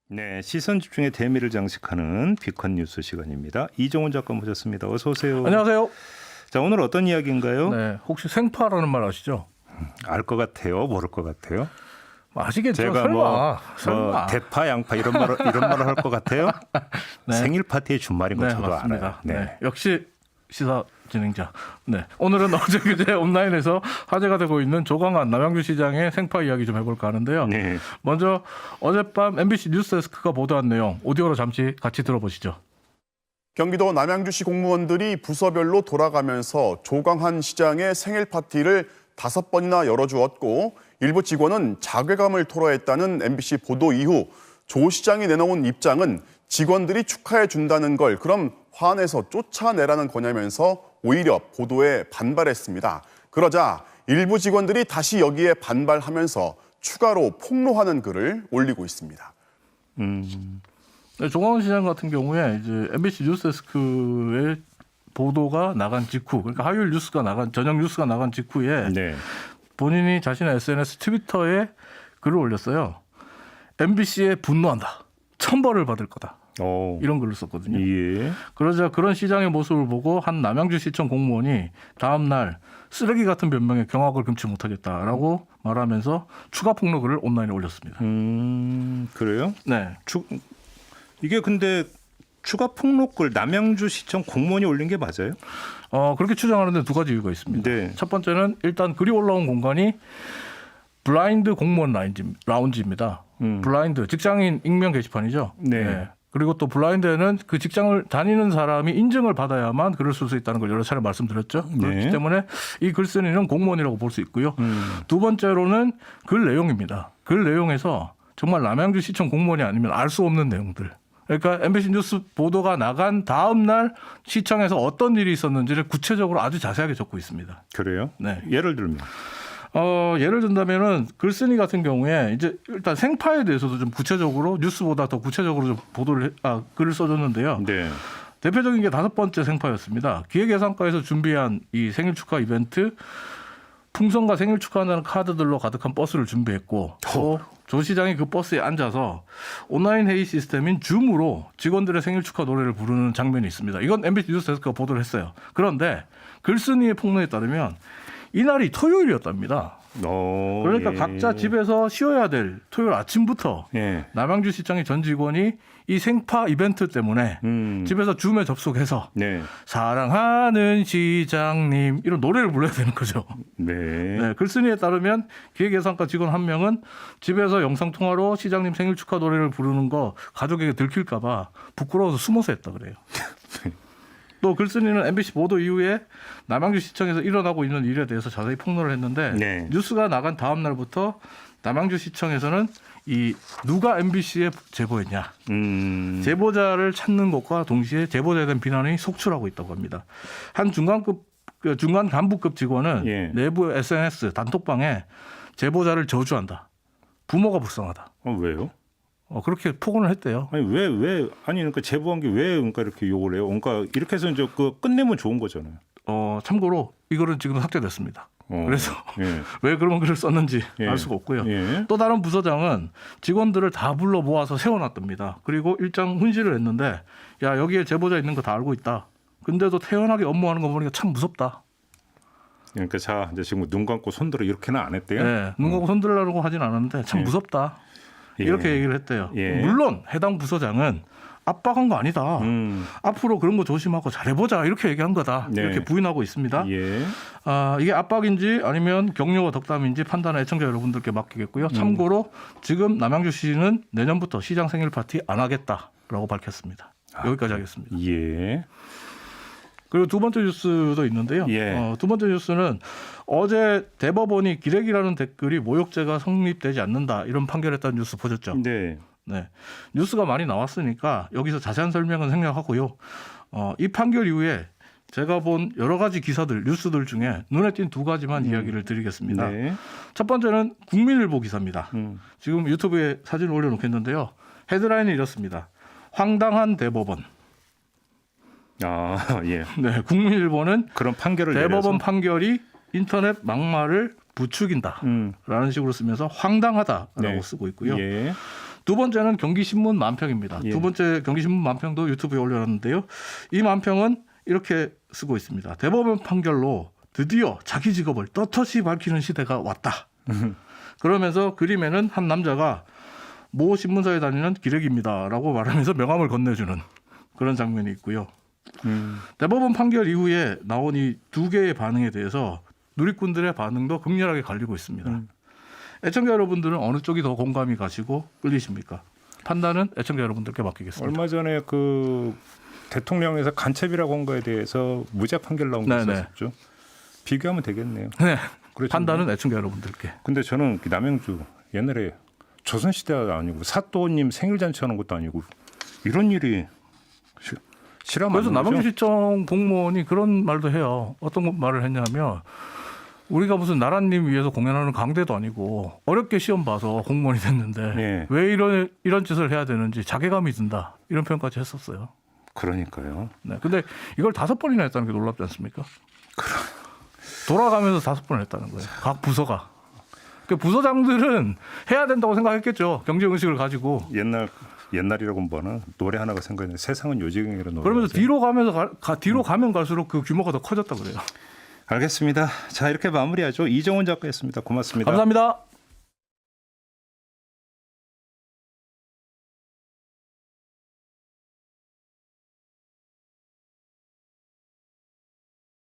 네, 시선 집중의 대미를 장식하는 비컨 뉴스 시간입니다. 이종훈 작가 모셨습니다. 어서 오세요. 안녕하세요. 자, 오늘 어떤 이야기인가요? 네, 혹시 생파라는 말 아시죠? 알 것 같아요. 모를 것 같아요. 아시겠죠? 제가 설마. 뭐 대파, 양파 이런 말을 할 것 같아요. 네. 생일 파티의 준말인 거 네, 저도 맞습니다. 알아요. 네. 역시 시사 진행자. 네, 오늘은 어제 그제 온라인에서 화제가 되고 있는 조광한 남양주 시장의 생파 이야기 좀 해볼까 하는데요. 네. 먼저 어젯밤 MBC 뉴스데스크가 보도한 내용 오디오로 잠시 같이 들어보시죠. 경기도 남양주시 공무원들이 부서별로 돌아가면서 조광한 시장의 생일 파티를 5번이나 열어주었고 일부 직원은 자괴감을 토로했다는 MBC 보도 이후 조 시장이 내놓은 입장은 직원들이 축하해 준다는 걸 그럼 화내서 쫓아내라는 거냐면서 오히려 보도에 반발했습니다. 그러자 일부 직원들이 다시 여기에 반발하면서 추가로 폭로하는 글을 올리고 있습니다. 네, 조광한 시장 같은 경우에 이제 MBC 뉴스데스크의 보도가 나간 직후, 그러니까 화요일 뉴스가 나간 저녁 뉴스가 나간 직후에 네. 본인이 자신의 SNS 트위터에 글을 올렸어요. MBC에 분노한다. 천벌을 받을 거다. 이런 글을 썼거든요. 예. 그러자 그런 시장의 모습을 보고 한 남양주시청 공무원이 다음 날 쓰레기 같은 변명에 경악을 금치 못하겠다라고 말하면서 추가 폭로 글을 온라인에 올렸습니다. 그래요? 네. 이게 근데 추가 폭로글 남양주시청 공무원이 올린 게 맞아요? 그렇게 추정하는데 두 가지 이유가 있습니다. 네. 첫 번째는 일단 글이 올라온 공간이 블라인드 공무원 라운지입니다. 블라인드 직장인 익명 게시판이죠. 네. 그리고 또 블라인드에는 그 직장을 다니는 사람이 인증을 받아야만 글을 쓸 수 있다는 걸 여러 차례 말씀드렸죠. 그렇기 네. 때문에 이 글쓴이는 공무원이라고 볼 수 있고요. 두 번째로는 글 내용입니다. 글 내용에서 정말 남양주시청 공무원이 아니면 알 수 없는 내용들. 그러니까 MBC 뉴스 보도가 나간 다음 날 시청에서 어떤 일이 있었는지를 구체적으로 아주 자세하게 적고 있습니다. 그래요? 네. 예를 들면 예를 든다면은 글쓴이 같은 경우에 이제 일단 생파에 대해서도 좀 구체적으로 뉴스보다 더 구체적으로 좀 글을 써줬는데요. 네. 대표적인 게 5번째 생파였습니다. 기획예산과에서 준비한 이 생일 축하 이벤트 풍선과 생일 축하한다는 카드들로 가득한 버스를 준비했고 또 조 시장이 그 버스에 앉아서 온라인 회의 시스템인 줌으로 직원들의 생일 축하 노래를 부르는 장면이 있습니다. 이건 MBC 뉴스데스크가 보도를 했어요. 그런데 글쓴이의 폭로에 따르면 이날이 토요일이었답니다. 그러니까 예. 각자 집에서 쉬어야 될 토요일 아침부터 예. 남양주시청의 전 직원이 이 생파 이벤트 때문에 집에서 줌에 접속해서 네. 사랑하는 시장님 이런 노래를 불러야 되는 거죠. 네. 네, 글쓴이에 따르면 기획예산과 직원 한 명은 집에서 영상통화로 시장님 생일 축하 노래를 부르는 거 가족에게 들킬까 봐 부끄러워서 숨어서 했다 그래요. 또 글쓴이는 MBC 보도 이후에 남양주시청에서 일어나고 있는 일에 대해서 자세히 폭로를 했는데 네. 뉴스가 나간 다음 날부터 남양주시청에서는 이 누가 MBC에 제보했냐 제보자를 찾는 것과 동시에 제보자에 대한 비난이 속출하고 있다고 합니다. 한 중간 간부급 직원은 예. 내부 SNS 단톡방에 제보자를 저주한다. 부모가 불쌍하다. 왜요? 그렇게 폭언을 했대요. 아니 아니 그러니까 제보한 게 왜 그러니까 이렇게 욕을 해요? 그러니까 이렇게 해서 이제 그 끝내면 좋은 거잖아요. 참고로 이거는 지금 삭제됐습니다. 그래서 예. 왜 그런 글을 썼는지 예. 알 수가 없고요. 예. 또 다른 부서장은 직원들을 다 불러 모아서 세워놨답니다. 그리고 일장 훈시를 했는데 야 여기에 제보자 있는 거 다 알고 있다. 근데도 태연하게 업무하는 거 보니까 참 무섭다. 그러니까 자 이제 지금 눈 감고 손들어 이렇게는 안 했대요. 네, 눈 감고 손들라고 하진 않았는데 참 예. 무섭다. 예. 이렇게 얘기를 했대요. 예. 물론 해당 부서장은 압박한 거 아니다. 앞으로 그런 거 조심하고 잘해보자 이렇게 얘기한 거다. 네. 이렇게 부인하고 있습니다. 예. 이게 압박인지 아니면 격려와 덕담인지 판단은 애청자 여러분들께 맡기겠고요. 참고로 지금 남양주시는 내년부터 시장 생일 파티 안 하겠다라고 밝혔습니다. 여기까지 하겠습니다. 예. 그리고 두 번째 뉴스도 있는데요. 예. 두 번째 뉴스는 어제 대법원이 기레기라는 댓글이 모욕죄가 성립되지 않는다 이런 판결했다는 뉴스 보셨죠? 네. 네. 뉴스가 많이 나왔으니까 여기서 자세한 설명은 생략하고요. 이 판결 이후에 제가 본 여러 가지 기사들, 뉴스들 중에 눈에 띈 두 가지만 이야기를 드리겠습니다. 네. 첫 번째는 국민일보 기사입니다. 지금 유튜브에 사진을 올려놓겠는데요. 헤드라인이 이렇습니다. 황당한 대법원. 예. 네, 국민일보는 그런 판결을 대법원 내려서? 판결이 인터넷 막말을 부추긴다라는 식으로 쓰면서 황당하다라고 네. 쓰고 있고요. 예. 두 번째는 경기신문 만평입니다. 예. 두 번째 경기신문 만평도 유튜브에 올려놨는데요. 이 만평은 이렇게 쓰고 있습니다. 대법원 판결로 드디어 자기 직업을 떳떳이 밝히는 시대가 왔다. 그러면서 그림에는 한 남자가 모 신문사에 다니는 기레기입니다라고 말하면서 명함을 건네주는 그런 장면이 있고요. 대법원 판결 이후에 나온 이 두 개의 반응에 대해서 누리꾼들의 반응도 극렬하게 갈리고 있습니다. 애청자 여러분들은 어느 쪽이 더 공감이 가시고 끌리십니까? 판단은 애청자 여러분들께 맡기겠습니다. 얼마 전에 그 대통령에서 간첩이라고 한 거에 대해서 무죄 판결 나온 게 네네. 있었죠. 비교하면 되겠네요. 네. 그렇죠. 판단은 애청자 여러분들께. 근데 저는 남양주 옛날에 조선시대가 아니고 사또님 생일잔치 하는 것도 아니고 이런 일이 실험 그래서 남양주시청 공무원이 그런 말도 해요. 어떤 말을 했냐면 우리가 무슨 나라님 위해서 공연하는 강대도 아니고 어렵게 시험 봐서 공무원이 됐는데 예. 왜 이런 짓을 해야 되는지 자괴감이 든다. 이런 표현까지 했었어요. 그러니까요. 네. 근데 이걸 5번이나 했다는 게 놀랍지 않습니까? 돌아가면서 5번을 했다는 거예요. 각 부서가. 그 부서장들은 해야 된다고 생각했겠죠. 경제 의식을 가지고. 옛날이라고 뭐나 노래 하나가 생각나는데 세상은 요지경이라는 노래. 그러면서 뒤로 가면서 뒤로 가면 갈수록 그 규모가 더 커졌다 그래요. 알겠습니다. 자, 이렇게 마무리하죠. 이정훈 작가였습니다. 고맙습니다. 감사합니다.